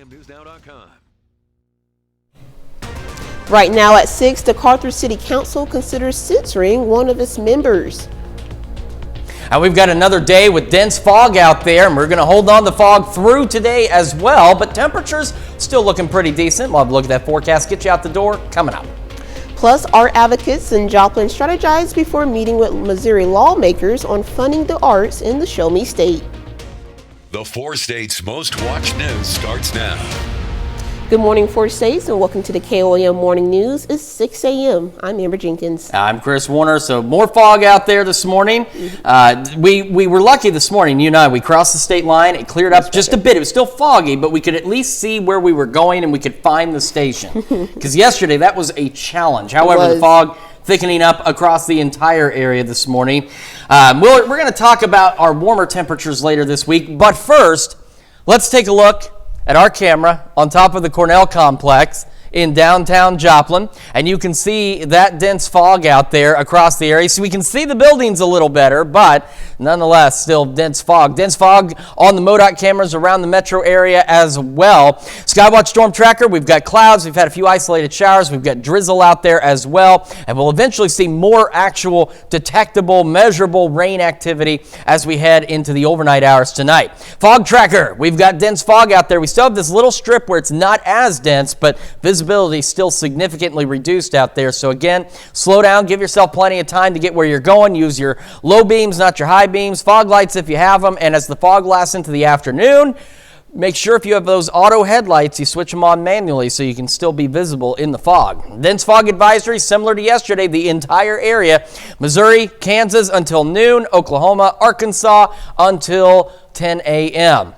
KOAMNewsNow.com. Right now at 6, the Carthage City Council considers censoring one of its members. And we've got another day with dense fog out there, and we're going to hold on the fog through today as well, but temperatures still looking pretty decent. We'll have a look at that forecast, get you out the door, coming up. Plus, art advocates in Joplin strategize before meeting with Missouri lawmakers on funding the arts in the Show Me State. The 4 states' most watched news starts now. Good morning, 4 states, and welcome to the KOAM Morning News. It's 6 a.m. I'm Amber Jenkins. I'm Chris Warner. So more fog out there this morning. We were lucky this morning, you and I. We crossed the state line. It cleared up just a bit. It was still foggy, but we could at least see where we were going and we could find the station. Because yesterday that was a challenge. However, the fog thickening up across the entire area this morning. We're going to talk about our warmer temperatures later this week. But first, let's take a look at our camera on top of the Cornell complex in downtown Joplin, and you can see that dense fog out there across the area. So we can see the buildings a little better, but nonetheless, still dense fog. Dense fog on the MoDOT cameras around the metro area as well. Skywatch Storm Tracker, we've got clouds, we've had a few isolated showers, we've got drizzle out there as well, and we'll eventually see more actual detectable, measurable rain activity as we head into the overnight hours tonight. Fog Tracker, we've got dense fog out there. We still have this little strip where it's not as dense, but visibility still significantly reduced out there. So again, slow down, give yourself plenty of time to get where you're going. Use your low beams, not your high beams. Fog lights if you have them. And as the fog lasts into the afternoon, make sure if you have those auto headlights, you switch them on manually so you can still be visible in the fog. Dense fog advisory, similar to yesterday, the entire area. Missouri, Kansas until noon, Oklahoma, Arkansas until 10 a.m.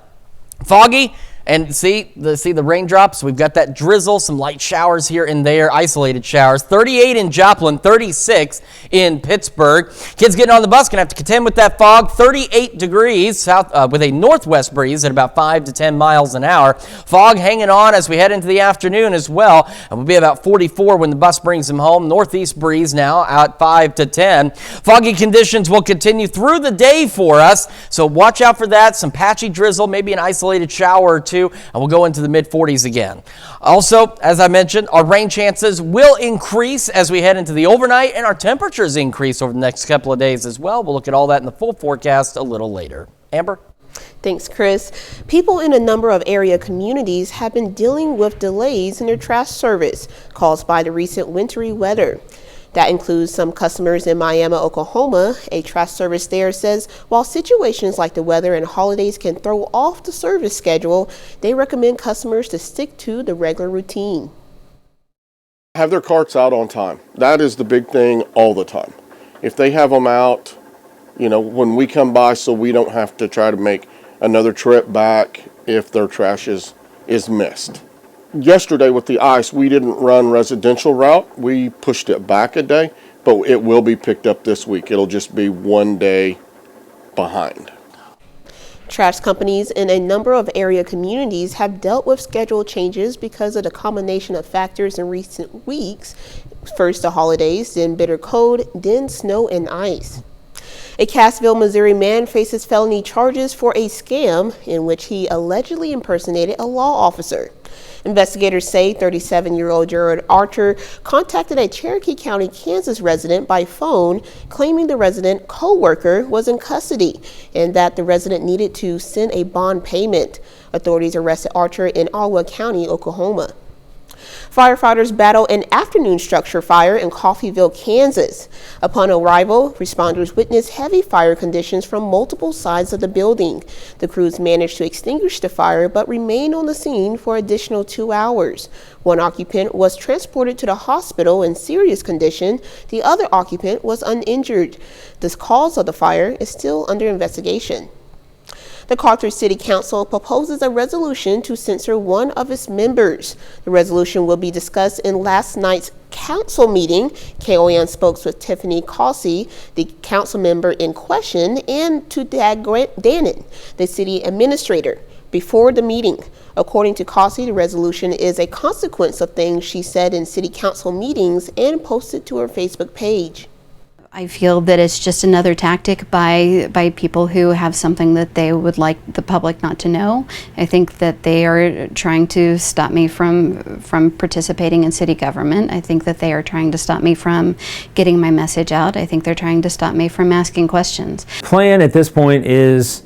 Foggy. And see the raindrops? We've got that drizzle, some light showers here and there, isolated showers. 38 in Joplin, 36 in Pittsburgh. Kids getting on the bus going to have to contend with that fog. 38 degrees south with a northwest breeze at about 5 to 10 miles an hour. Fog hanging on as we head into the afternoon as well. And we'll be about 44 when the bus brings them home. Northeast breeze now at 5 to 10. Foggy conditions will continue through the day for us, so watch out for that. Some patchy drizzle, maybe an isolated shower or two, and we'll go into the mid-40s again. Also, as I mentioned, our rain chances will increase as we head into the overnight, and our temperatures increase over the next couple of days as well. We'll look at all that in the full forecast a little later. Amber? Thanks, Chris. People in a number of area communities have been dealing with delays in their trash service caused by the recent wintry weather. That includes some customers in Miami, Oklahoma. A trash service there says while situations like the weather and holidays can throw off the service schedule, they recommend customers to stick to the regular routine. Have their carts out on time. That is the big thing all the time. If they have them out, when we come by, so we don't have to try to make another trip back if their trash is missed. Yesterday with the ice, we didn't run residential route. We pushed it back a day, but it will be picked up this week. It'll just be one day behind. Trash companies in a number of area communities have dealt with schedule changes because of the combination of factors in recent weeks. First the holidays, then bitter cold, then snow and ice. A Cassville, Missouri man faces felony charges for a scam in which he allegedly impersonated a law officer. Investigators say 37-year-old Gerald Archer contacted a Cherokee County, Kansas resident by phone, claiming the resident co-worker was in custody and that the resident needed to send a bond payment. Authorities arrested Archer in Alwa County, Oklahoma. Firefighters battle an afternoon structure fire in Coffeyville, Kansas. Upon arrival, responders witnessed heavy fire conditions from multiple sides of the building. The crews managed to extinguish the fire but remained on the scene for additional 2 hours. One occupant was transported to the hospital in serious condition. The other occupant was uninjured. The cause of the fire is still under investigation. The Carthage City Council proposes a resolution to censor one of its members. The resolution will be discussed in last night's council meeting. KOAM spokesperson Tiffany Causey, the council member in question, and to Dag Dannon, the city administrator, before the meeting. According to Causey, the resolution is a consequence of things she said in city council meetings and posted to her Facebook page. I feel that it's just another tactic by people who have something that they would like the public not to know. I think that they are trying to stop me from participating in city government. I think that they are trying to stop me from getting my message out. I think they're trying to stop me from asking questions. Plan at this point is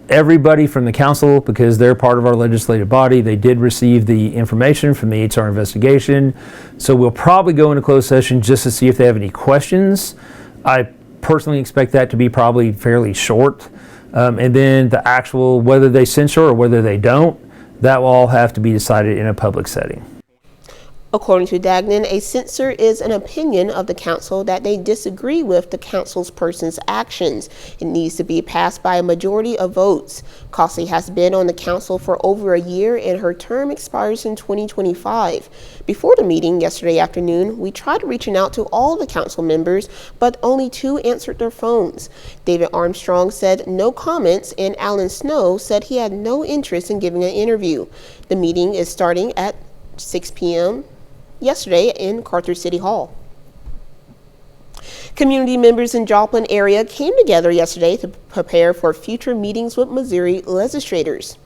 everybody from the council, because they're part of our legislative body, they did receive the information from the HR investigation. So we'll probably go into closed session just to see if they have any questions. I personally expect that to be probably fairly short. And then the actual, whether they censure or whether they don't, that will all have to be decided in a public setting. According to Dagnan, a censure is an opinion of the council that they disagree with the council's person's actions. It needs to be passed by a majority of votes. Cossie has been on the council for over a year and her term expires in 2025. Before the meeting yesterday afternoon, we tried reaching out to all the council members, but only 2 answered their phones. David Armstrong said no comments, and Alan Snow said he had no interest in giving an interview. The meeting is starting at 6 p.m. yesterday in Carter City Hall. Community members in Joplin area came together yesterday to prepare for future meetings with Missouri legislators.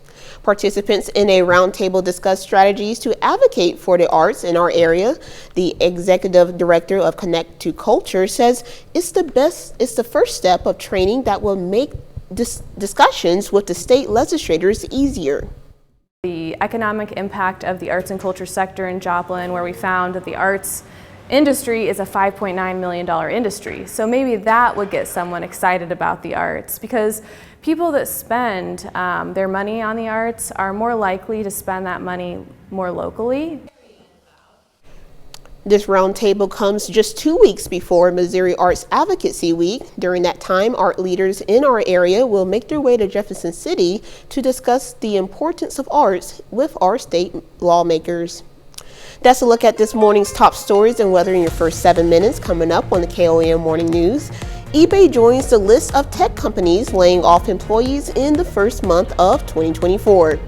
Participants in a roundtable discussed strategies to advocate for the arts in our area. The executive director of Connect to Culture says it's the first step of training that will make discussions with the state legislators easier. The economic impact of the arts and culture sector in Joplin, where we found that the arts industry is a $5.9 million industry. So maybe that would get someone excited about the arts, because people that spend their money on the arts are more likely to spend that money more locally. This roundtable comes just 2 weeks before Missouri Arts Advocacy Week. During that time, art leaders in our area will make their way to Jefferson City to discuss the importance of arts with our state lawmakers. That's a look at this morning's top stories and weather in your first 7 minutes. Coming up on the KOAM Morning News, eBay joins the list of tech companies laying off employees in the first month of 2024.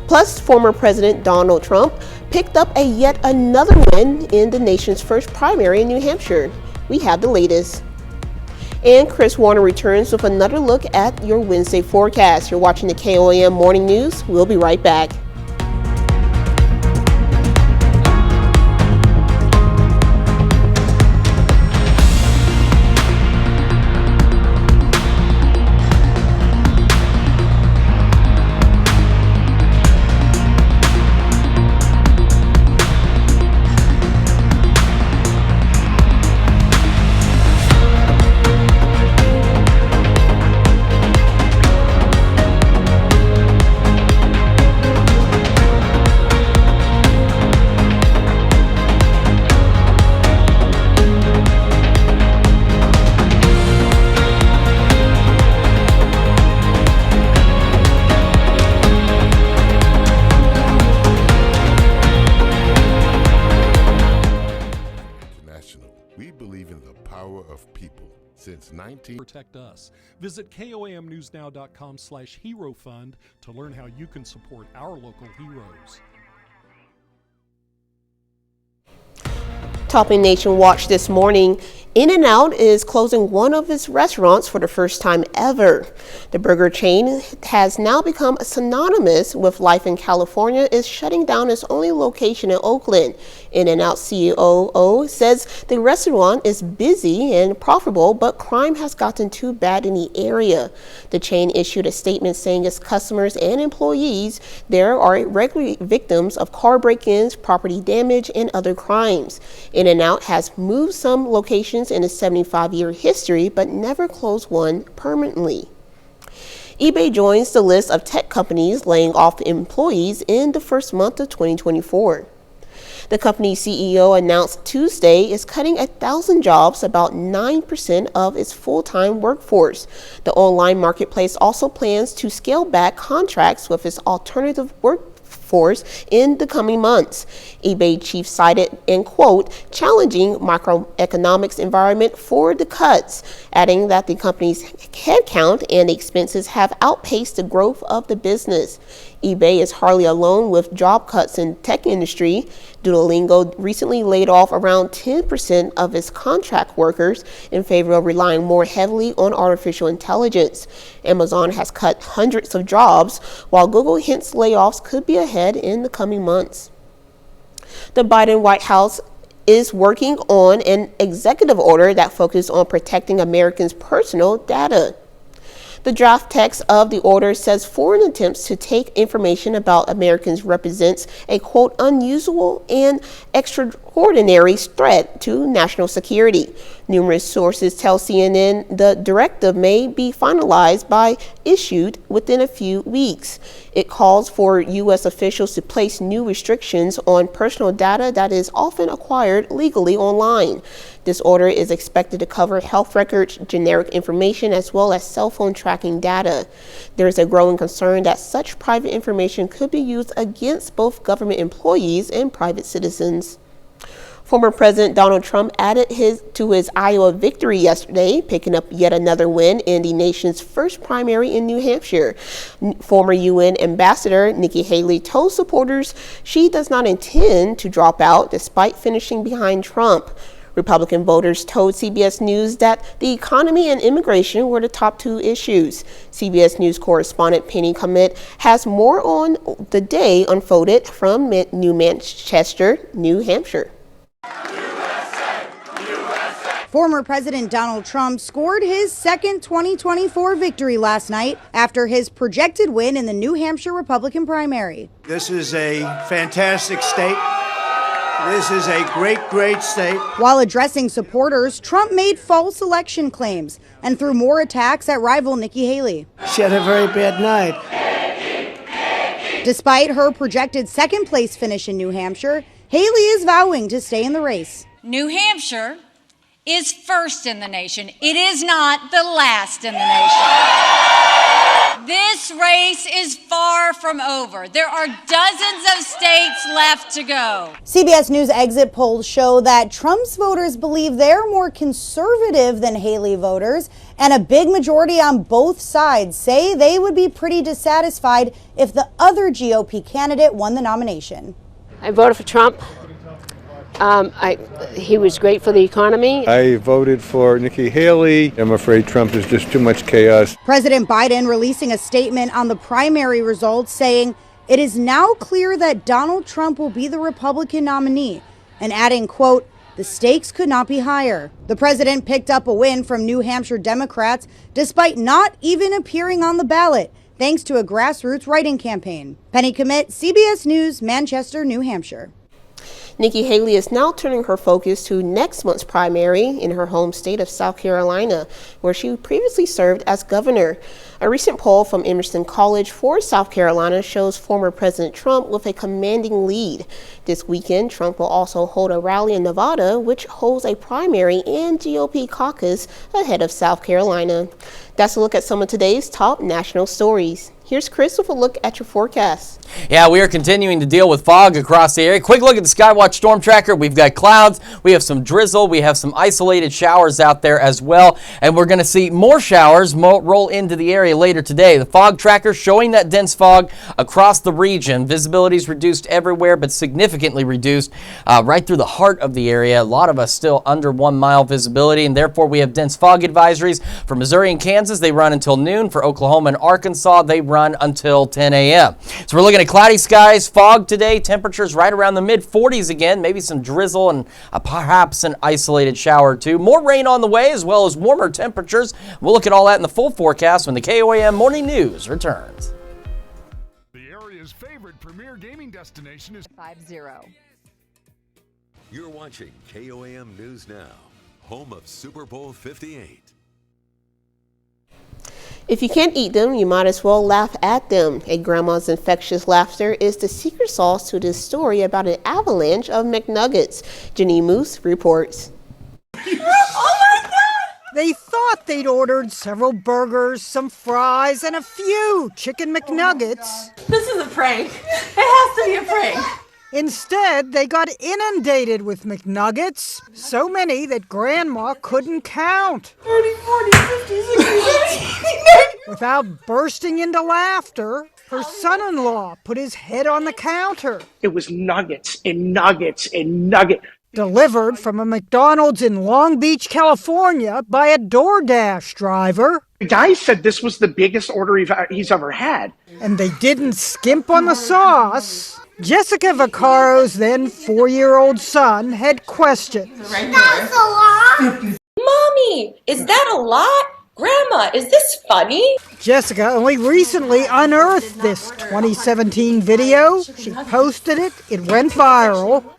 Plus, former President Donald Trump picked up yet another win in the nation's first primary in New Hampshire. We have the latest. And Chris Warner returns with another look at your Wednesday forecast. You're watching the KOAM Morning News. We'll be right back. Protect us. Visit KOAMnewsnow.com/hero fund to learn how you can support our local heroes. Topping Nation Watch this morning, In-N-Out is closing one of its restaurants for the first time ever. The burger chain has now become synonymous with life in California, is shutting down its only location in Oakland. In-N-Out COO says the restaurant is busy and profitable, but crime has gotten too bad in the area. The chain issued a statement saying its customers and employees there are regular victims of car break-ins, property damage, and other crimes. In-N-Out has moved some locations in its 75-year history, but never closed one permanently. eBay joins the list of tech companies laying off employees in the first month of 2024. The company's CEO announced Tuesday is cutting 1,000 jobs, about 9% of its full-time workforce. The online marketplace also plans to scale back contracts with its alternative workforce force in the coming months. eBay chief cited in quote, challenging macroeconomics environment for the cuts, adding that the company's headcount and expenses have outpaced the growth of the business. eBay is hardly alone with job cuts in the tech industry. Duolingo recently laid off around 10% of its contract workers in favor of relying more heavily on artificial intelligence. Amazon has cut hundreds of jobs, while Google hints layoffs could be ahead in the coming months. The Biden White House is working on an executive order that focuses on protecting Americans' personal data. The draft text of the order says foreign attempts to take information about Americans represents a, quote, unusual and extraordinary threat to national security. Numerous sources tell CNN the directive may be finalized by issued within a few weeks. It calls for U.S. officials to place new restrictions on personal data that is often acquired legally online. This order is expected to cover health records, generic information, as well as cell phone tracking data. There is a growing concern that such private information could be used against both government employees and private citizens. Former President Donald Trump added to his Iowa victory yesterday, picking up yet another win in the nation's first primary in New Hampshire. Former UN Ambassador Nikki Haley told supporters she does not intend to drop out despite finishing behind Trump. Republican voters told CBS News that the economy and immigration were the top two issues. CBS News correspondent Penny Commett has more on the day unfolded from New Manchester, New Hampshire. Former President Donald Trump scored his second 2024 victory last night after his projected win in the New Hampshire Republican primary. This is a fantastic state. This is a great, great state. While addressing supporters, Trump made false election claims and threw more attacks at rival Nikki Haley. She had a very bad night. Despite her projected second place finish in New Hampshire, Haley is vowing to stay in the race. New Hampshire is first in the nation. It is not the last in the nation. This race is far from over. There are dozens of states left to go. CBS News exit polls show that Trump's voters believe they're more conservative than Haley voters, and a big majority on both sides say they would be pretty dissatisfied if the other GOP candidate won the nomination. I voted for Trump. He was great for the economy. I voted for Nikki Haley. I'm afraid Trump is just too much chaos. President Biden releasing a statement on the primary results saying it is now clear that Donald Trump will be the Republican nominee, and adding, quote, the stakes could not be higher. The president picked up a win from New Hampshire Democrats despite not even appearing on the ballot, thanks to a grassroots writing campaign. Penny Commett, CBS News, Manchester, New Hampshire. Nikki Haley is now turning her focus to next month's primary in her home state of South Carolina, where she previously served as governor. A recent poll from Emerson College for South Carolina shows former President Trump with a commanding lead. This weekend, Trump will also hold a rally in Nevada, which holds a primary and GOP caucus ahead of South Carolina. That's a look at some of today's top national stories. Here's Chris with a look at your forecast. Yeah, we are continuing to deal with fog across the area. Quick look at the Skywatch Storm Tracker. We've got clouds, we have some drizzle, we have some isolated showers out there as well, and we're going to see more showers roll into the area later today. The fog tracker showing that dense fog across the region. Visibility is reduced everywhere, but significantly reduced right through the heart of the area. A lot of us still under 1 mile visibility, and therefore we have dense fog advisories for Missouri and Kansas. They run until noon. For Oklahoma and Arkansas, they run until 10 a.m. So we're looking at cloudy skies, fog today, temperatures right around the mid-40s again, maybe some drizzle and perhaps an isolated shower or two. More rain on the way as well as warmer temperatures. We'll look at all that in the full forecast when the KOAM Morning News returns. The area's favorite premier gaming destination is 5-0. You're watching KOAM News Now, home of Super Bowl 58. If you can't eat them, you might as well laugh at them. A grandma's infectious laughter is the secret sauce to this story about an avalanche of McNuggets. Janine Moose reports. Oh my God! They thought they'd ordered several burgers, some fries, and a few chicken McNuggets. This is a prank. It has to be doing? Instead, they got inundated with McNuggets, so many that Grandma couldn't count. 30, 40, 50, 60, 70. Without bursting into laughter, her son-in-law put his head on the counter. It was nuggets and nuggets and nuggets. Delivered from a McDonald's in Long Beach, California by a DoorDash driver. The guy said this was the biggest order he's ever had. And they didn't skimp on the sauce. Jessica Vaccaro's then 4-year-old son had questions. That's a lot! Mommy, is that a lot? Grandma, is this funny? Jessica only recently unearthed this 2017 video. She posted it. It went viral.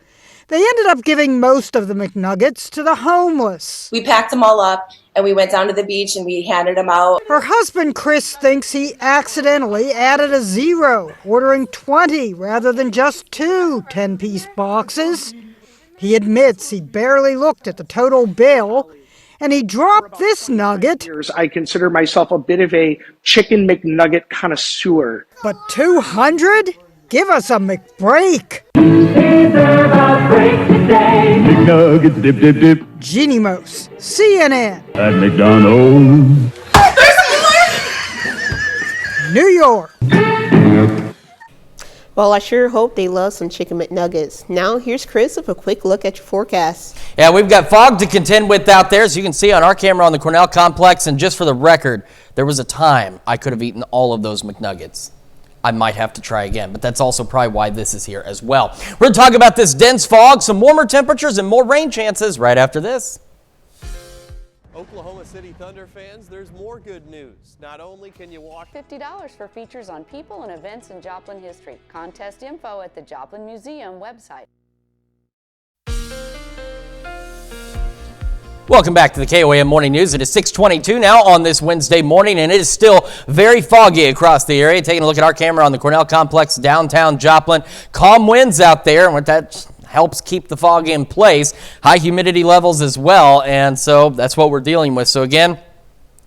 They ended up giving most of the McNuggets to the homeless. We packed them all up and we went down to the beach and we handed them out. Her husband, Chris, thinks he accidentally added a 0, ordering 20 rather than just 2 10-piece boxes. He admits he barely looked at the total bill, and he dropped this nugget. I consider myself a bit of a chicken McNugget connoisseur. But 200? Give us a McBreak. McNuggets, dip, dip, dip. Jeannie Mose, CNN. At McDonald's. New York. Well, I sure hope they love some Chicken McNuggets. Now, here's Chris with a quick look at your forecast. Yeah, we've got fog to contend with out there, as you can see on our camera on the Cornell complex. And just for the record, there was a time I could have eaten all of those McNuggets. I might have to try again, but that's also probably why this is here as well. We're going to talk about this dense fog, some warmer temperatures, and more rain chances right after this. Oklahoma City Thunder fans, there's more good news. Not only can you walk $50 for features on people and events in Joplin history. Contest info at the Joplin Museum website. Welcome back to the KOAM Morning News. It is 6:22 now on this Wednesday morning, and it is still very foggy across the area. Taking a look at our camera on the Cornell complex, downtown Joplin. Calm winds out there, and that helps keep the fog in place. High humidity levels as well, and so that's what we're dealing with. So again,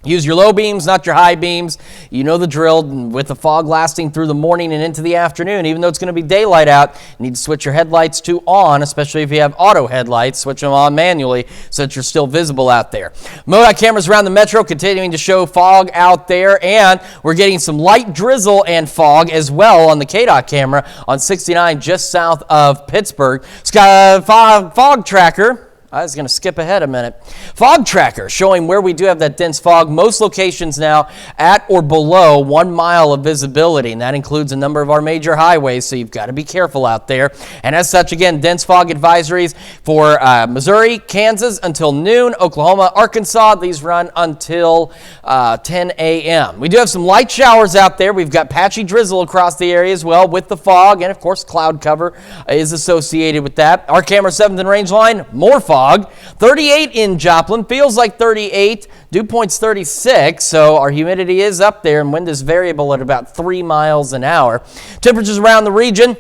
use your low beams, not your high beams. You know the drill. With the fog lasting through the morning and into the afternoon, even though it's going to be daylight out, you need to switch your headlights to on, especially if you have auto headlights. Switch them on manually so that you're still visible out there. MoDOT cameras around the metro continuing to show fog out there, and we're getting some light drizzle and fog as well on the KDOT camera on 69 just south of Pittsburgh. It's got a fog tracker. I was going to skip ahead a minute. Fog tracker showing where we do have that dense fog. Most locations now at or below 1 mile of visibility, and that includes a number of our major highways, so you've got to be careful out there. And as such, again, dense fog advisories for Missouri, Kansas until noon, Oklahoma, Arkansas. These run until 10 a.m. We do have some light showers out there. We've got patchy drizzle across the area as well with the fog, and of course, cloud cover is associated with that. Our camera 7th and range line, more fog. 38 in Joplin, feels like 38, dew point's 36, so our humidity is up there and wind is variable at about 3 miles an hour. Temperatures around the region,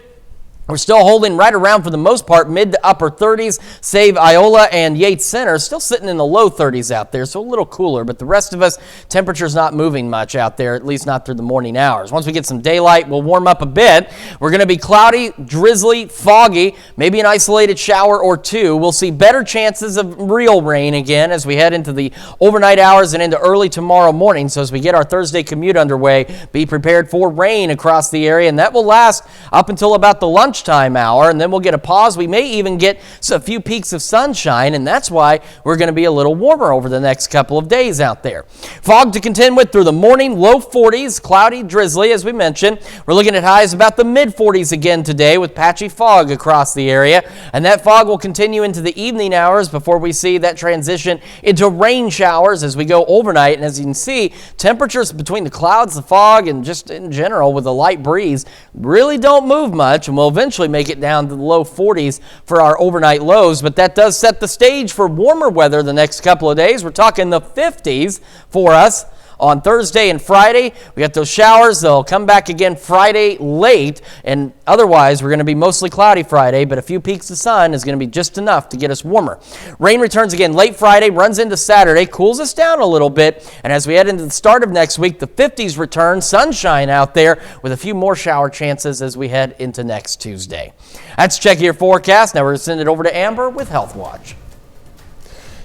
we're still holding right around, for the most part, mid to upper 30s, save Iola and Yates Center, still sitting in the low 30s out there, so a little cooler. But the rest of us, temperature's not moving much out there, at least not through the morning hours. Once we get some daylight, we'll warm up a bit. We're going to be cloudy, drizzly, foggy, maybe an isolated shower or two. We'll see better chances of real rain again as we head into the overnight hours and into early tomorrow morning. So as we get our Thursday commute underway, be prepared for rain across the area, and that will last up until about the lunchtime hour, and then we'll get a pause. We may even get a few peaks of sunshine, and that's why we're going to be a little warmer over the next couple of days out there. Fog to contend with through the morning, low 40s, cloudy, drizzly, as we mentioned. We're looking at highs about the mid 40s again today with patchy fog across the area, and that fog will continue into the evening hours before we see that transition into rain showers as we go overnight. And as you can see, temperatures between the clouds, the fog, and just in general with a light breeze really don't move much, and we'll eventually make it down to the low 40s for our overnight lows, but that does set the stage for warmer weather the next couple of days. We're talking the 50s for us on Thursday and Friday. We got those showers. They'll come back again Friday late, and otherwise we're going to be mostly cloudy Friday, but a few peaks of sun is going to be just enough to get us warmer. Rain returns again late Friday, runs into Saturday, cools us down a little bit, and as we head into the start of next week, the 50s return, sunshine out there with a few more shower chances as we head into next Tuesday. That's Check Your Forecast. Now we're going to send it over to Amber with Health Watch.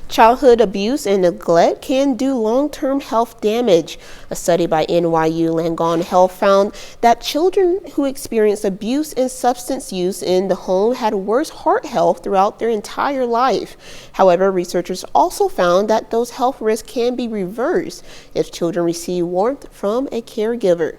Childhood abuse and neglect can do long-term health damage. A study by NYU Langone Health found that children who experienced abuse and substance use in the home had worse heart health throughout their entire life. However, researchers also found that those health risks can be reversed if children receive warmth from a caregiver.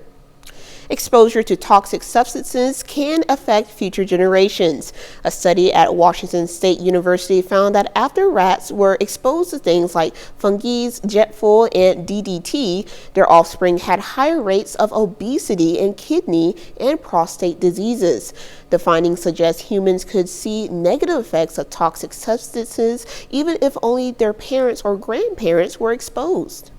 Exposure to toxic substances can affect future generations. A study at Washington State University found that after rats were exposed to things like fungi, jet fuel, and DDT, their offspring had higher rates of obesity and kidney and prostate diseases. The findings suggest humans could see negative effects of toxic substances even if only their parents or grandparents were exposed.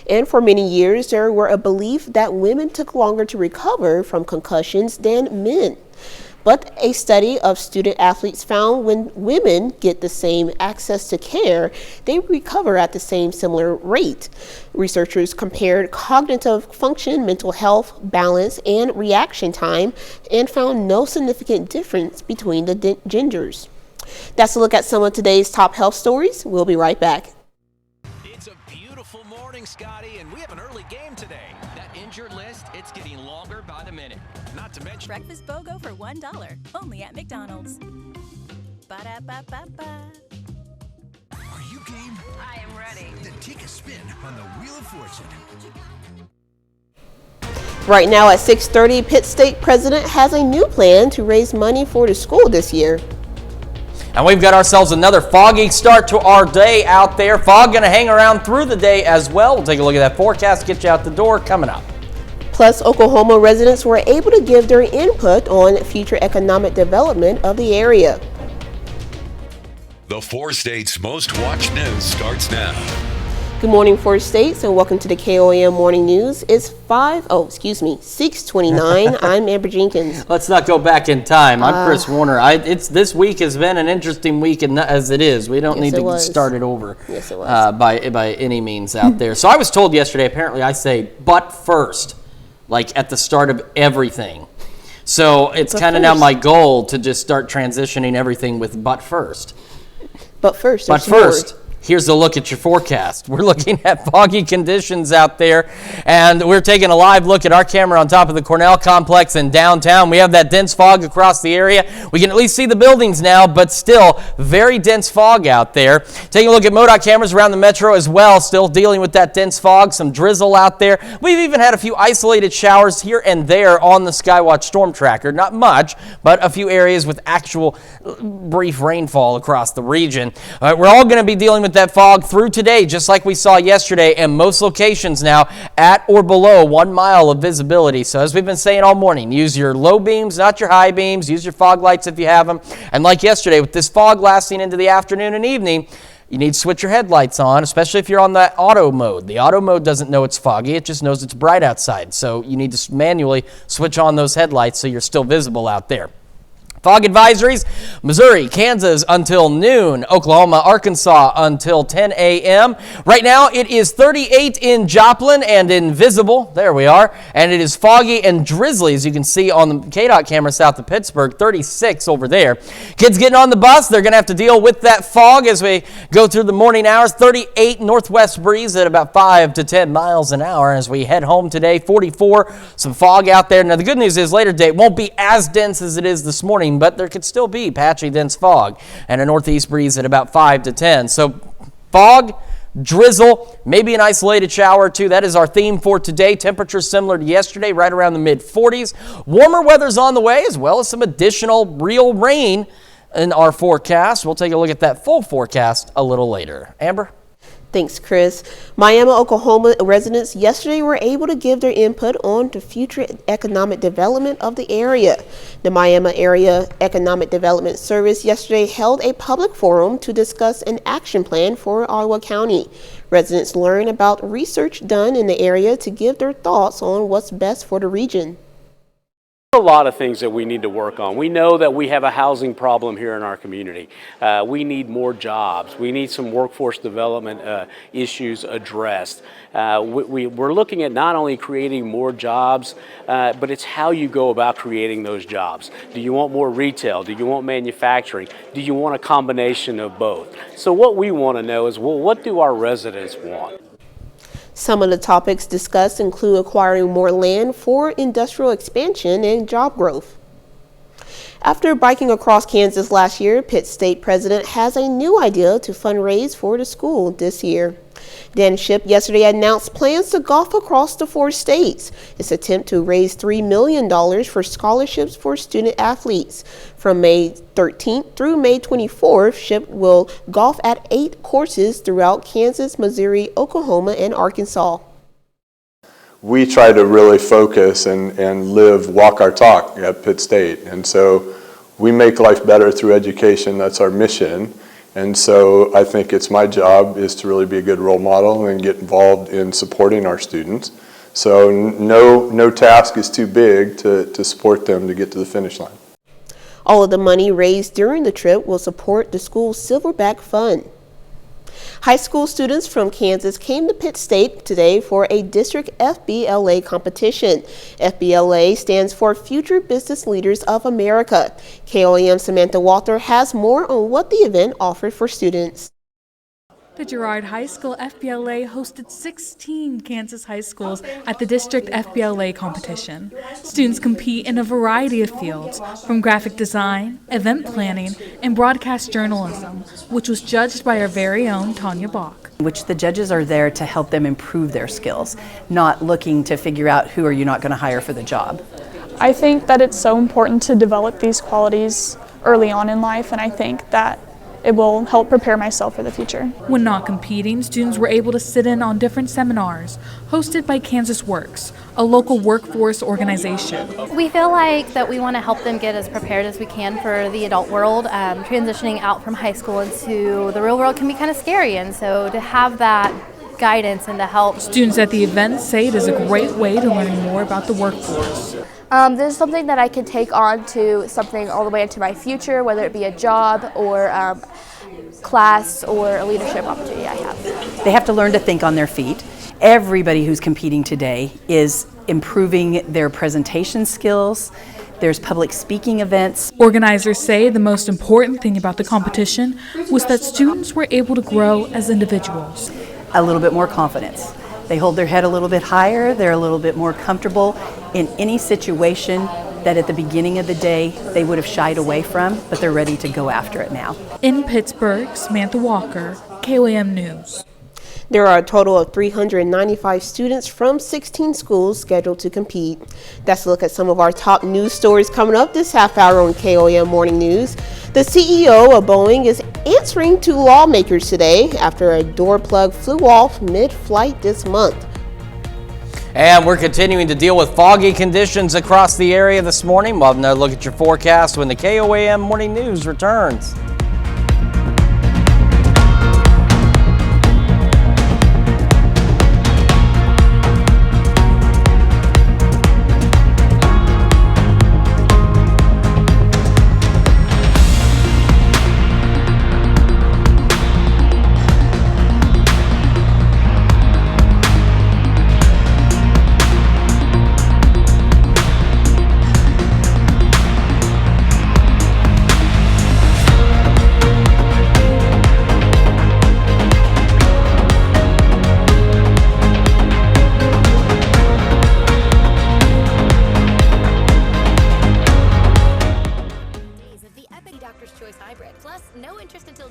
And for many years, there were a belief that women took longer to recover from concussions than men. But a study of student athletes found when women get the same access to care, they recover at the same similar rate. Researchers compared cognitive function, mental health, balance, and reaction time and found no significant difference between the genders. That's a look at some of today's top health stories. We'll be right back. Scotty, and we have an early game today. That injured list, it's getting longer by the minute. Not to mention breakfast BOGO for $1, only at McDonald's. Ba-da-ba-ba-ba. Are you game? I am ready. Then take a spin on the Wheel of Fortune. Right now at 6:30, Pitt State President has a new plan to raise money for the school this year. And we've got ourselves another foggy start to our day out there. Fog going to hang around through the day as well. We'll take a look at that forecast, get you out the door coming up. Plus, Oklahoma residents were able to give their input on future economic development of the area. The 4 states' most watched news starts now. Good morning, 4 states, and welcome to the KOAM Morning News. It's 6:29. I'm Amber Jenkins. Let's not go back in time. I'm Chris Warner. This week has been an interesting week as it is. We don't need to start it over by any means out there. So I was told yesterday, apparently I say but first, like at the start of everything. So it's kind of now my goal to just start transitioning everything with but first. But first. Here's a look at your forecast. We're looking at foggy conditions out there, and we're taking a live look at our camera on top of the Cornell complex in downtown. We have that dense fog across the area. We can at least see the buildings now, but still very dense fog out there. Taking a look at MoDOT cameras around the metro as well, still dealing with that dense fog, some drizzle out there. We've even had a few isolated showers here and there on the Skywatch Storm Tracker. Not much, but a few areas with actual brief rainfall across the region. We're all going to be dealing with that fog through today, just like we saw yesterday, and most locations now at or below 1 mile of visibility. So as we've been saying all morning, use your low beams, not your high beams. Use your fog lights if you have them. And like yesterday, with this fog lasting into the afternoon and evening, you need to switch your headlights on, especially if you're on that auto mode. The auto mode doesn't know it's foggy, it just knows it's bright outside. So you need to manually switch on those headlights so you're still visible out there. Fog advisories, Missouri, Kansas until noon, Oklahoma, Arkansas until 10 a.m. Right now it is 38 in Joplin and invisible, there we are, and it is foggy and drizzly as you can see on the KDOT camera south of Pittsburgh, 36 over there. Kids getting on the bus, they're going to have to deal with that fog as we go through the morning hours, 38 northwest breeze at about 5 to 10 miles an hour as we head home today, 44, some fog out there. Now the good news is later today it won't be as dense as it is this morning, but there could still be patchy dense fog and a northeast breeze at about 5 to 10. So fog, drizzle, maybe an isolated shower or two. That is our theme for today. Temperatures similar to yesterday, right around the mid-40s. Warmer weather's on the way, as well as some additional real rain in our forecast. We'll take a look at that full forecast a little later. Amber? Thanks, Chris. Miami, Oklahoma residents yesterday were able to give their input on the future economic development of the area. The Miami Area Economic Development Service yesterday held a public forum to discuss an action plan for Ottawa County. Residents learned about research done in the area to give their thoughts on what's best for the region. A lot of things that we need to work on. We know that we have a housing problem here in our community. We need more jobs. We need some workforce development issues addressed. We're looking at not only creating more jobs, but it's how you go about creating those jobs. Do you want more retail? Do you want manufacturing? Do you want a combination of both? So what we want to know is, well, what do our residents want? Some of the topics discussed include acquiring more land for industrial expansion and job growth. After biking across Kansas last year, Pitt State President has a new idea to fundraise for the school this year. Dan Shipp yesterday announced plans to golf across the 4 states. His attempt to raise $3 million for scholarships for student athletes. From May 13th through May 24th, Shipp will golf at 8 courses throughout Kansas, Missouri, Oklahoma, and Arkansas. We try to really focus and walk our talk at Pitt State. And so we make life better through education. That's our mission. And so I think it's my job is to really be a good role model and get involved in supporting our students. So no task is too big to support them to get to the finish line. All of the money raised during the trip will support the school's Silverback Fund. High school students from Kansas came to Pitt State today for a district FBLA competition. FBLA stands for Future Business Leaders of America. KOAM Samantha Walter has more on what the event offered for students. The Girard High School FBLA hosted 16 Kansas high schools at the district FBLA competition. Students compete in a variety of fields, from graphic design, event planning, and broadcast journalism, which was judged by our very own Tanya Bach. Which the judges are there to help them improve their skills, not looking to figure out who are you not going to hire for the job. I think that it's so important to develop these qualities early on in life, and I think that it will help prepare myself for the future. When not competing, students were able to sit in on different seminars hosted by Kansas Works, a local workforce organization. We feel like that we want to help them get as prepared as we can for the adult world. Transitioning out from high school into the real world can be kind of scary, and so to have that guidance and to help. Students at the event say it is a great way to learn more about the workforce. This is something that I can take on to something all the way into my future, whether it be a job or class or a leadership opportunity I have. They have to learn to think on their feet. Everybody who's competing today is improving their presentation skills. There's public speaking events. Organizers say the most important thing about the competition was that students were able to grow as individuals. A little bit more confidence. They hold their head a little bit higher. They're a little bit more comfortable in any situation that at the beginning of the day they would have shied away from, but they're ready to go after it now. In Pittsburgh, Samantha Walker, KOAM News. There are a total of 395 students from 16 schools scheduled to compete. That's a look at some of our top news stories coming up this half hour on KOAM Morning News. The CEO of Boeing is answering to lawmakers today after a door plug flew off mid-flight this month. And we're continuing to deal with foggy conditions across the area this morning. We'll have another look at your forecast when the KOAM Morning News returns.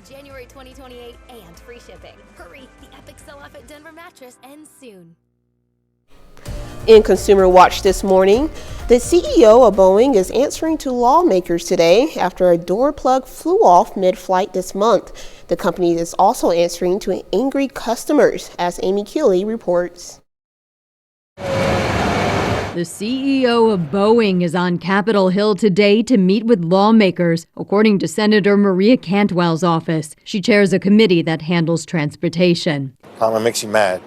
January 2028 and free shipping. Hurry, the epic sell-off at Denver Mattress ends soon. In Consumer Watch this morning, the CEO of Boeing is answering to lawmakers today after a door plug flew off mid-flight this month. The company is also answering to angry customers, as Amy Keeley reports. The CEO of Boeing is on Capitol Hill today to meet with lawmakers, according to Senator Maria Cantwell's office. She chairs a committee that handles transportation. It makes you mad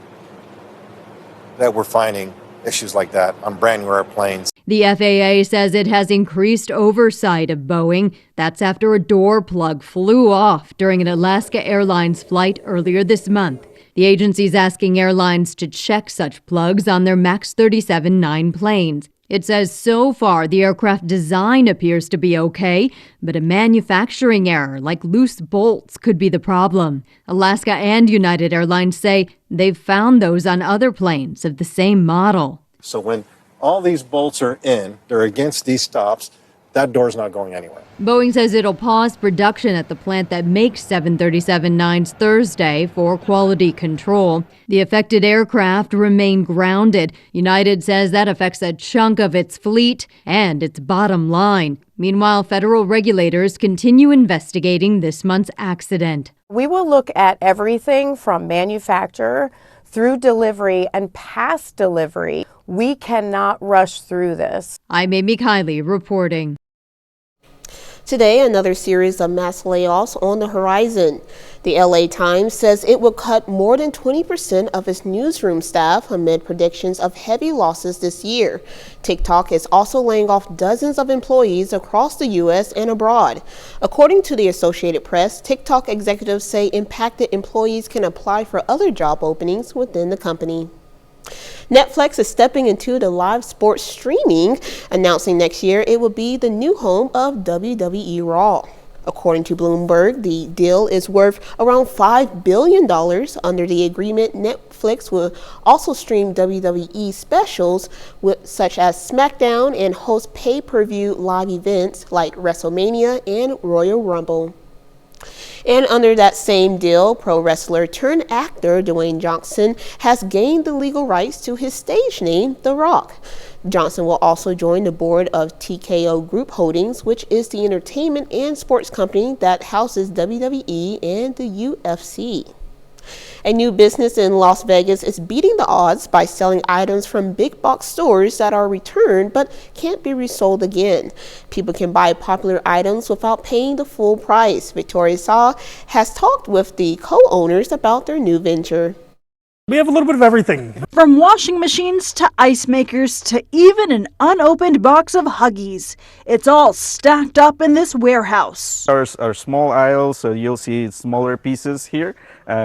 that we're finding issues like that on brand new airplanes. The FAA says it has increased oversight of Boeing. That's after a door plug flew off during an Alaska Airlines flight earlier this month. The agency's asking airlines to check such plugs on their MAX 37-9 planes. It says so far the aircraft design appears to be okay, but a manufacturing error like loose bolts could be the problem. Alaska and United Airlines say they've found those on other planes of the same model. So when all these bolts are in, they're against these stops, that door's not going anywhere. Boeing says it'll pause production at the plant that makes 737-9s Thursday for quality control. The affected aircraft remain grounded. United says that affects a chunk of its fleet and its bottom line. Meanwhile, federal regulators continue investigating this month's accident. We will look at everything from manufacturer through delivery and past delivery. We cannot rush through this. I'm Amy Kiley reporting. Today, another series of mass layoffs on the horizon. The LA Times says it will cut more than 20% of its newsroom staff amid predictions of heavy losses this year. TikTok is also laying off dozens of employees across the U.S. and abroad. According to the Associated Press, TikTok executives say impacted employees can apply for other job openings within the company. Netflix is stepping into the live sports streaming, announcing next year it will be the new home of WWE Raw. According to Bloomberg, the deal is worth around $5 billion. Under the agreement, Netflix will also stream WWE specials such as SmackDown and host pay-per-view live events like WrestleMania and Royal Rumble. And under that same deal, pro wrestler turned actor Dwayne Johnson has gained the legal rights to his stage name, The Rock. Johnson will also join the board of TKO Group Holdings, which is the entertainment and sports company that houses WWE and the UFC. A new business in Las Vegas is beating the odds by selling items from big box stores that are returned but can't be resold again. People can buy popular items without paying the full price. Victoria Saw has talked with the co-owners about their new venture. We have a little bit of everything. From washing machines to ice makers to even an unopened box of Huggies. It's all stacked up in this warehouse. Our small aisles, so you'll see smaller pieces here.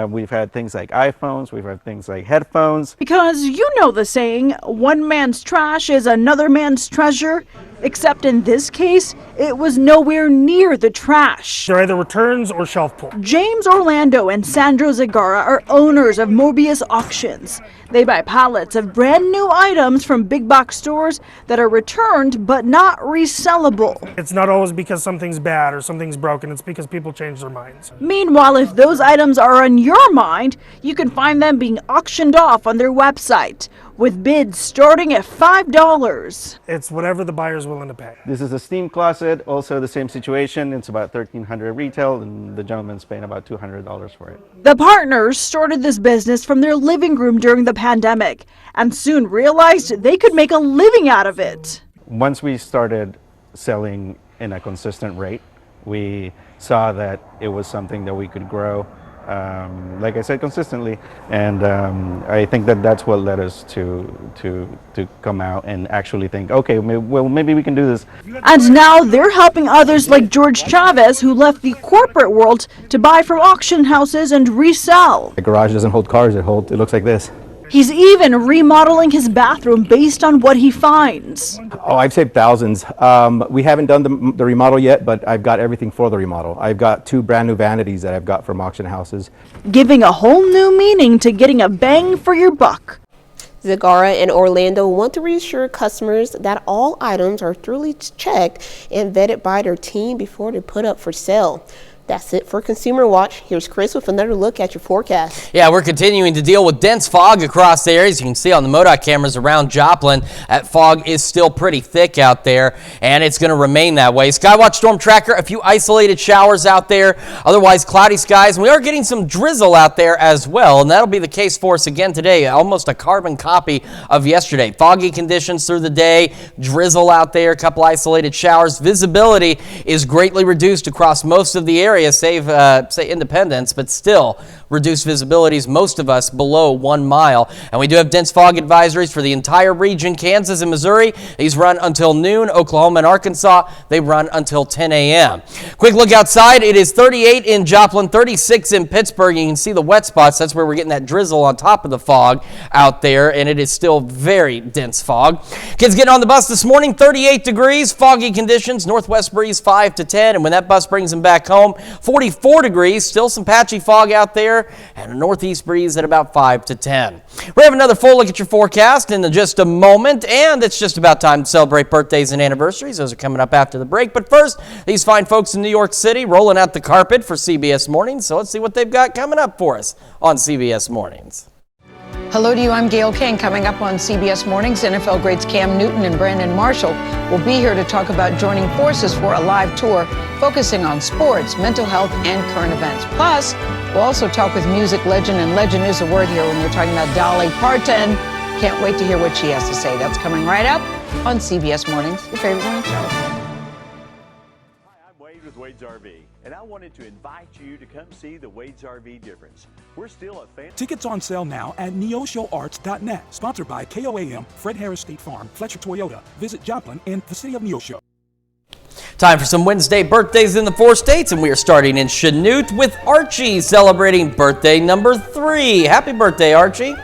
We've had things like iPhones, we've had things like headphones. Because you know the saying, one man's trash is another man's treasure. Except in this case, it was nowhere near the trash. They're either returns or shelf pull. James Orlando and Sandro Zagara are owners of Morbius Auctions. They buy pallets of brand new items from big box stores that are returned but not resellable. It's not always because something's bad or something's broken, it's because people change their minds. Meanwhile, if those items are on your mind, you can find them being auctioned off on their website, with bids starting at $5. It's whatever the buyer's willing to pay. This is a steam closet, also the same situation. It's about $1,300 retail, and the gentleman's paying about $200 for it. The partners started this business from their living room during the pandemic, and soon realized they could make a living out of it. Once we started selling in a consistent rate, we saw that it was something that we could grow. Like I said, consistently, and I think that that's what led us to come out and actually think, okay, maybe we can do this. And now they're helping others like George Chavez, who left the corporate world to buy from auction houses and resell. The garage doesn't hold cars; it looks like this. He's even remodeling his bathroom based on what he finds. Oh, I've saved thousands. We haven't done the remodel yet, but I've got everything for the remodel. I've got 2 brand new vanities that I've got from auction houses. Giving a whole new meaning to getting a bang for your buck. Zagara and Orlando want to reassure customers that all items are thoroughly checked and vetted by their team before they're put up for sale. That's it for Consumer Watch. Here's Chris with another look at your forecast. Yeah, we're continuing to deal with dense fog across the areas. You can see on the MoDOT cameras around Joplin, that fog is still pretty thick out there, and it's going to remain that way. Skywatch Storm Tracker, a few isolated showers out there, otherwise cloudy skies, and we are getting some drizzle out there as well, and that'll be the case for us again today, almost a carbon copy of yesterday. Foggy conditions through the day, drizzle out there, a couple isolated showers. Visibility is greatly reduced across most of the area, save, say, Independence, but still reduced visibilities, most of us below 1 mile. And we do have dense fog advisories for the entire region. Kansas and Missouri, these run until noon. Oklahoma and Arkansas, they run until 10 a.m. Quick look outside. It is 38 in Joplin, 36 in Pittsburgh. You can see the wet spots. That's where we're getting that drizzle on top of the fog out there, and it is still very dense fog. Kids getting on the bus this morning, 38 degrees, foggy conditions, northwest breeze 5 to 10, and when that bus brings them back home, 44 degrees, still some patchy fog out there, and a northeast breeze at about 5 to 10. We have another full look at your forecast in just a moment, and it's just about time to celebrate birthdays and anniversaries. Those are coming up after the break. But first, these fine folks in New York City rolling out the carpet for CBS Mornings. So let's see what they've got coming up for us on CBS Mornings. Hello to you, I'm Gail King. Coming up on CBS Mornings, NFL greats Cam Newton and Brandon Marshall will be here to talk about joining forces for a live tour focusing on sports, mental health, and current events. Plus, we'll also talk with music legend, and legend is a word here when you're talking about Dolly Parton. Can't wait to hear what she has to say. That's coming right up on CBS Mornings, your favorite morning show. With Wade's RV, and I wanted to invite you to come see the Wade's RV difference. We're still a fan. Tickets on sale now at neoshowarts.net. Sponsored by KOAM, Fred Harris State Farm, Fletcher Toyota, Visit Joplin, and the City of Neosho. Time for some Wednesday birthdays in the 4 states, and we are starting in Chanute with Archie celebrating birthday number 3. Happy birthday, Archie.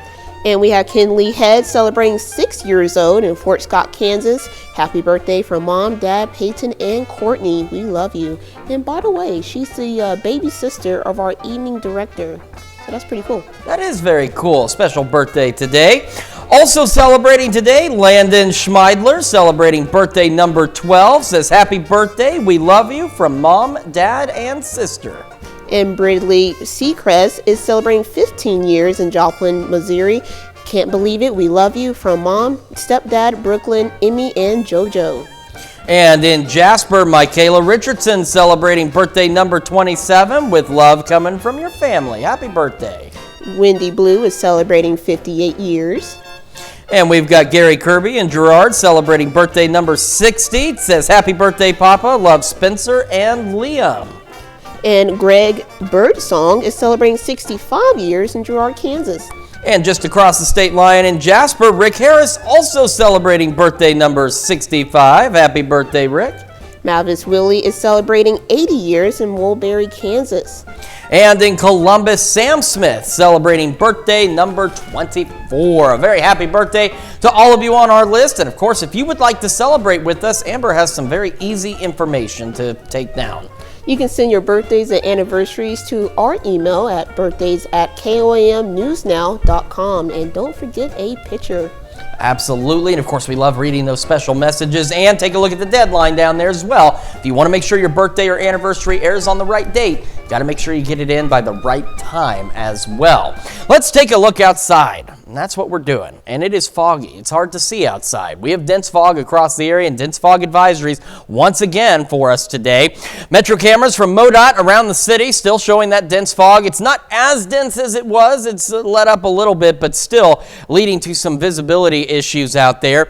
And we have Kinley Head celebrating 6 years old in Fort Scott, Kansas. Happy birthday from Mom, Dad, Peyton, and Courtney. We love you. And by the way, she's the baby sister of our evening director. So that's pretty cool. That is very cool. Special birthday today. Also celebrating today, Landon Schmeidler celebrating birthday number 12. Says happy birthday, we love you from Mom, Dad, and sister. And Bridley Seacrest is celebrating 15 years in Joplin, Missouri. Can't believe it. We love you from Mom, Stepdad, Brooklyn, Emmy, and JoJo. And in Jasper, Michaela Richardson celebrating birthday number 27 with love coming from your family. Happy birthday. Wendy Blue is celebrating 58 years. And we've got Gary Kirby and Gerard celebrating birthday number 60. It says happy birthday, Papa. Love Spencer and Liam. And Greg Birdsong is celebrating 65 years in Girard, Kansas. And just across the state line in Jasper, Rick Harris also celebrating birthday number 65. Happy birthday, Rick. Malvis Willie is celebrating 80 years in Woolbury, Kansas. And in Columbus, Sam Smith celebrating birthday number 24. A very happy birthday to all of you on our list. And of course, if you would like to celebrate with us, Amber has some very easy information to take down. You can send your birthdays and anniversaries to our email at birthdays@koamnewsnow.com. And don't forget a picture. Absolutely, and of course we love reading those special messages, and take a look at the deadline down there as well. If you want to make sure your birthday or anniversary airs on the right date, got to make sure you get it in by the right time as well. Let's take a look outside, and that's what we're doing. And it is foggy. It's hard to see outside. We have dense fog across the area and dense fog advisories once again for us today. Metro cameras from MoDOT around the city still showing that dense fog. It's not as dense as it was. It's let up a little bit, but still leading to some visibility issues out there.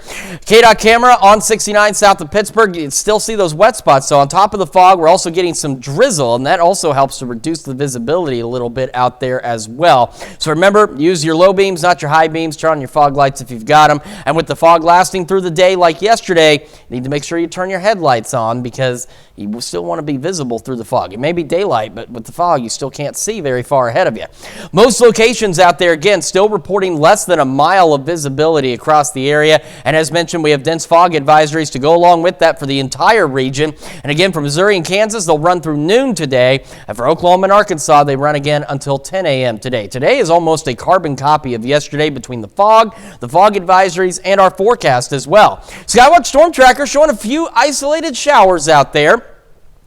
KDOT camera on 69 south of Pittsburgh. You can still see those wet spots. So on top of the fog, we're also getting some drizzle, and that also helps to reduce the visibility a little bit out there as well. So remember, use your low beams, not your high beams. Turn on your fog lights if you've got them. And with the fog lasting through the day like yesterday, you need to make sure you turn your headlights on, because you still want to be visible through the fog. It may be daylight, but with the fog, you still can't see very far ahead of you. Most locations out there, again, still reporting less than a mile of visibility across the area. And as mentioned, we have dense fog advisories to go along with that for the entire region. And again, for Missouri and Kansas, they'll run through noon today. And for Oklahoma and Arkansas, they run again until 10 a.m. today. Today is almost a carbon copy of yesterday between the fog advisories, and our forecast as well. Skywatch Storm Tracker showing a few isolated showers out there.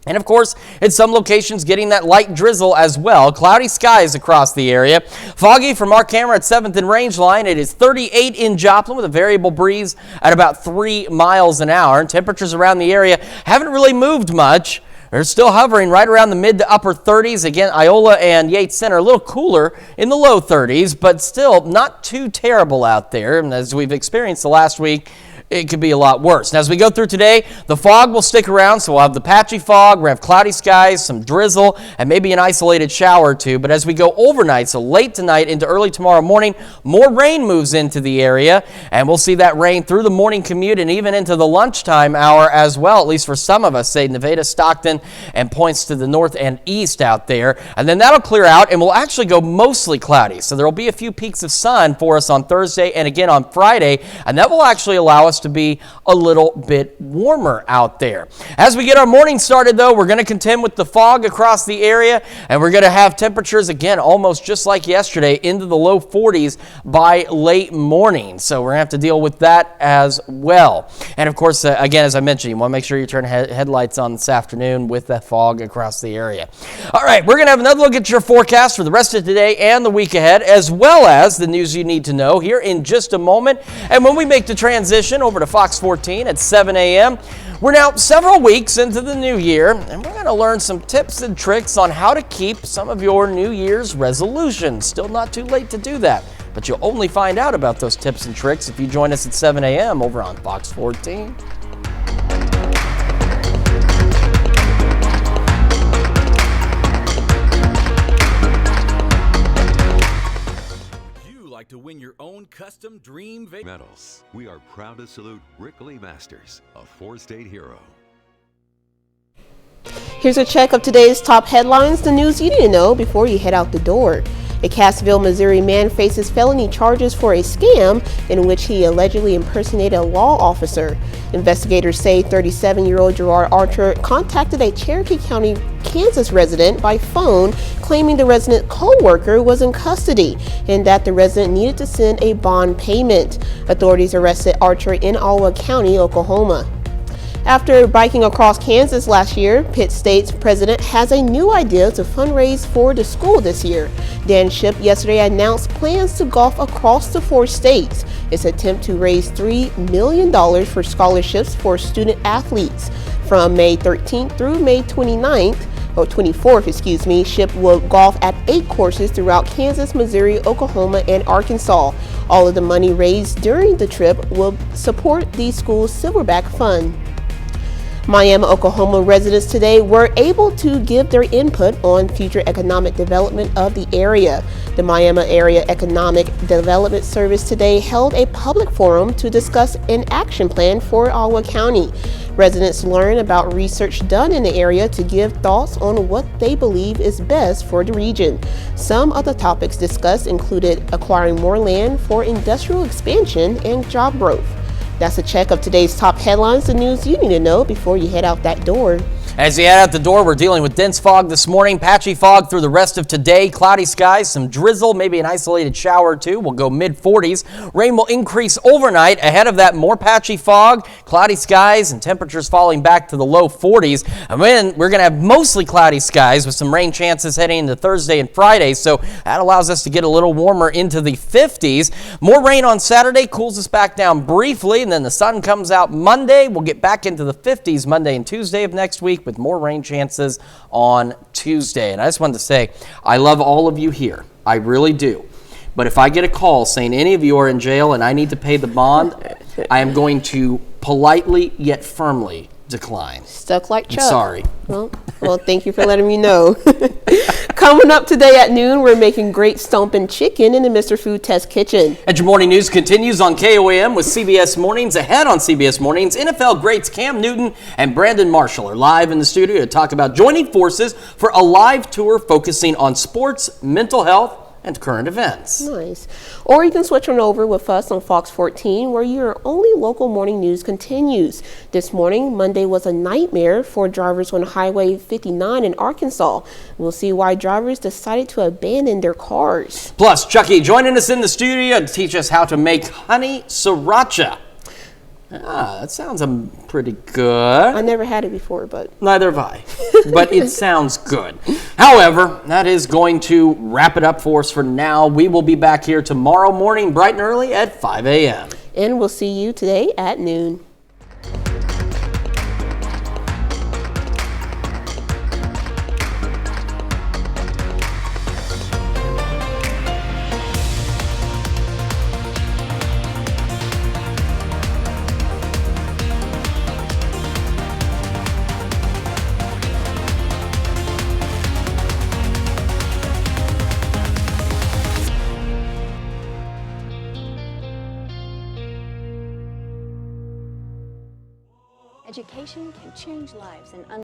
And of course, in some locations, getting that light drizzle as well. Cloudy skies across the area. Foggy from our camera at 7th and Range Line. It is 38 in Joplin with a variable breeze at about 3 miles an hour. And temperatures around the area haven't really moved much. They're still hovering right around the mid to upper 30s. Again, Iola and Yates Center a little cooler in the low 30s, but still not too terrible out there. And as we've experienced the last week, it could be a lot worse. Now, as we go through today, the fog will stick around, so we'll have the patchy fog, we'll have cloudy skies, some drizzle, and maybe an isolated shower or two. But as we go overnight, so late tonight into early tomorrow morning, more rain moves into the area, and we'll see that rain through the morning commute and even into the lunchtime hour as well, at least for some of us, say Nevada, Stockton, and points to the north and east out there. And then that'll clear out, and we'll actually go mostly cloudy. So there will be a few peaks of sun for us on Thursday and again on Friday, and that will actually allow us to be a little bit warmer out there. As we get our morning started, though, we're going to contend with the fog across the area, and we're going to have temperatures, again, almost just like yesterday, into the low 40s by late morning. So we're going to have to deal with that as well. And, of course, again, as I mentioned, you want to make sure you turn headlights on this afternoon with that fog across the area. All right, we're going to have another look at your forecast for the rest of today and the week ahead, as well as the news you need to know here in just a moment. And when we make the transition over to Fox 14 at 7 a.m., we're now several weeks into the new year, and we're going to learn some tips and tricks on how to keep some of your New Year's resolutions. Still not too late to do that, but you'll only find out about those tips and tricks if you join us at 7 a.m. over on Fox 14. Like to win your own custom dream medals. We are proud to salute Rick Lee Masters, a 4-state hero. Here's a check of today's top headlines, the news you need to know before you head out the door. A Cassville, Missouri man faces felony charges for a scam in which he allegedly impersonated a law officer. Investigators say 37-year-old Gerard Archer contacted a Cherokee County, Kansas resident by phone, claiming the resident's co-worker was in custody and that the resident needed to send a bond payment. Authorities arrested Archer in Iowa County, Oklahoma. After biking across Kansas last year, Pitt State's president has a new idea to fundraise for the school this year. Dan Shipp yesterday announced plans to golf across the 4 states. Its attempt to raise $3 million for scholarships for student athletes. From May 13th through May 24th, Shipp will golf at 8 courses throughout Kansas, Missouri, Oklahoma, and Arkansas. All of the money raised during the trip will support the school's Silverback Fund. Miami, Oklahoma residents today were able to give their input on future economic development of the area. The Miami Area Economic Development Service today held a public forum to discuss an action plan for Iowa County. Residents learned about research done in the area to give thoughts on what they believe is best for the region. Some of the topics discussed included acquiring more land for industrial expansion and job growth. That's a check of today's top headlines, the news you need to know before you head out that door. As you head out the door, we're dealing with dense fog this morning, patchy fog through the rest of today, cloudy skies, some drizzle, maybe an isolated shower or two. We'll go mid-40s. Rain will increase overnight. Ahead of that, more patchy fog, cloudy skies, and temperatures falling back to the low 40s. And then we're going to have mostly cloudy skies with some rain chances heading into Thursday and Friday, so that allows us to get a little warmer into the 50s. More rain on Saturday, cools us back down briefly, and then the sun comes out Monday. We'll get back into the 50s Monday and Tuesday of next week, with more rain chances on Tuesday. And I just wanted to say, I love all of you here. I really do. But if I get a call saying any of you are in jail and I need to pay the bond, I am going to politely yet firmly decline. Stuck like Chuck. I'm sorry. Well, thank you for letting me know. Coming up today at noon, we're making great stomping chicken in the Mr. Food Test Kitchen. And your morning news continues on KOAM with CBS Mornings. Ahead on CBS Mornings, NFL greats Cam Newton and Brandon Marshall are live in the studio to talk about joining forces for a live tour focusing on sports, mental health, and current events. Nice. Or you can switch on over with us on Fox 14, where your only local morning news continues. This morning, Monday was a nightmare for drivers on Highway 59 in Arkansas. We'll see why drivers decided to abandon their cars. Plus, Chucky joining us in the studio to teach us how to make honey sriracha. That sounds pretty good. I never had it before, but... Neither have I. but it sounds good. However, that is going to wrap it up for us for now. We will be back here tomorrow morning, bright and early at 5 a.m. And we'll see you today at noon. Education can change lives in